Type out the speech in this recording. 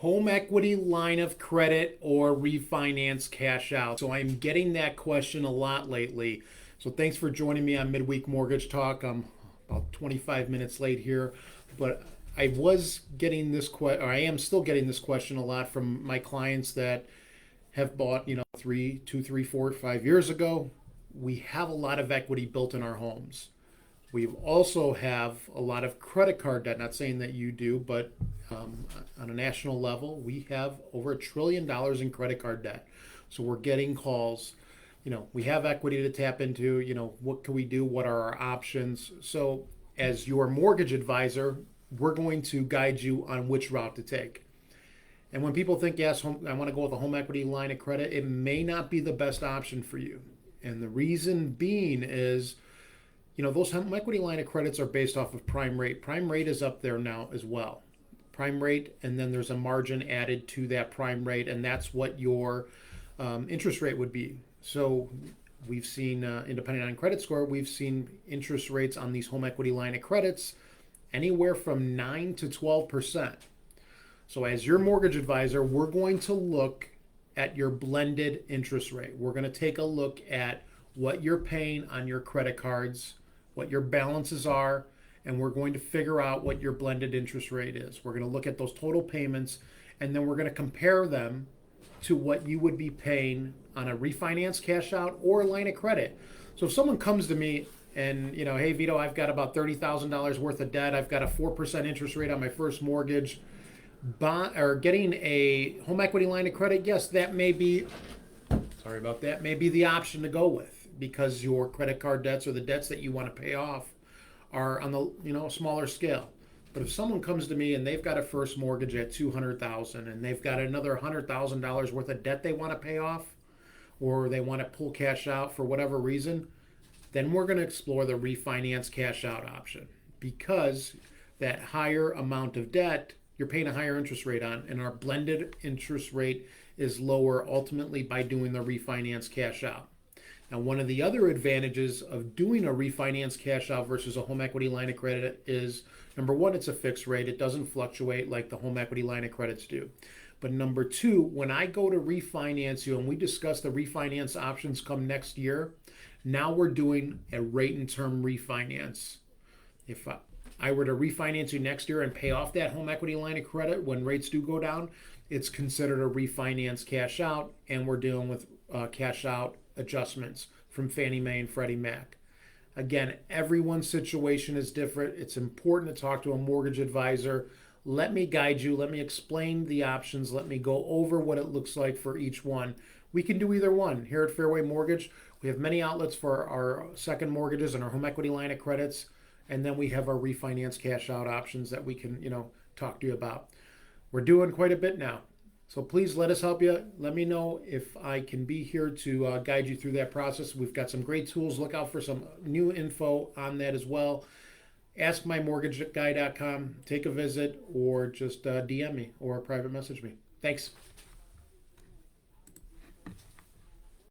Home equity line of credit or refinance cash out. So I'm getting that question a lot lately. So thanks for joining me on Midweek Mortgage Talk. I'm about 25 minutes late here, but I was getting this question, or I am still getting this question a lot from my clients that have bought, 3, 4, 5 years ago. We have a lot of equity built in our homes. We also have a lot of credit card debt. Not saying that you do, but on a national level, we have over $1 trillion in credit card debt. So we're getting calls. We have equity to tap into. What can we do? What are our options? So as your mortgage advisor, we're going to guide you on which route to take. And when people think, yes, I want to go with a home equity line of credit, it may not be the best option for you. And the reason being is, those home equity line of credits are based off of prime rate. Prime rate is up there now as well. Prime rate, and then there's a margin added to that prime rate, and that's what your interest rate would be. So we've seen, depending on credit score, we've seen interest rates on these home equity line of credits anywhere from 9 to 12%. So as your mortgage advisor, we're going to look at your blended interest rate. We're going to take a look at what you're paying on your credit cards, what your balances are, and we're going to figure out what your blended interest rate is. We're going to look at those total payments, and then we're going to compare them to what you would be paying on a refinance cash out or a line of credit. So if someone comes to me and, hey, Vito, I've got about $30,000 worth of debt. I've got a 4% interest rate on my first mortgage. Getting a home equity line of credit, yes, that may be, sorry about that, may be the option to go with, because your credit card debts or the debts that you want to pay off are on the smaller scale. But if someone comes to me and they've got a first mortgage at $200,000 and they've got another $100,000 worth of debt they want to pay off, or they want to pull cash out for whatever reason, then we're going to explore the refinance cash out option, because that higher amount of debt you're paying a higher interest rate on, and our blended interest rate is lower ultimately by doing the refinance cash out. Now, one of the other advantages of doing a refinance cash out versus a home equity line of credit is, number one, it's a fixed rate. It doesn't fluctuate like the home equity line of credits do. But number two, when I go to refinance you and we discuss the refinance options come next year, now we're doing a rate and term refinance. If I were to refinance you next year and pay off that home equity line of credit when rates do go down, it's considered a refinance cash out, and we're dealing with cash out adjustments from Fannie Mae and Freddie Mac. Again, everyone's situation is different. It's important to talk to a mortgage advisor. Let me guide you. Let me explain the options. Let me go over what it looks like for each one. We can do either one. Here at Fairway Mortgage, we have many outlets for our second mortgages and our home equity line of credits. And then we have our refinance cash out options that we can, talk to you about. We're doing quite a bit now. So please let us help you. Let me know if I can be here to guide you through that process. We've got some great tools. Look out for some new info on that as well. AskMyMortgageGuy.com. Take a visit, or just DM me or private message me. Thanks.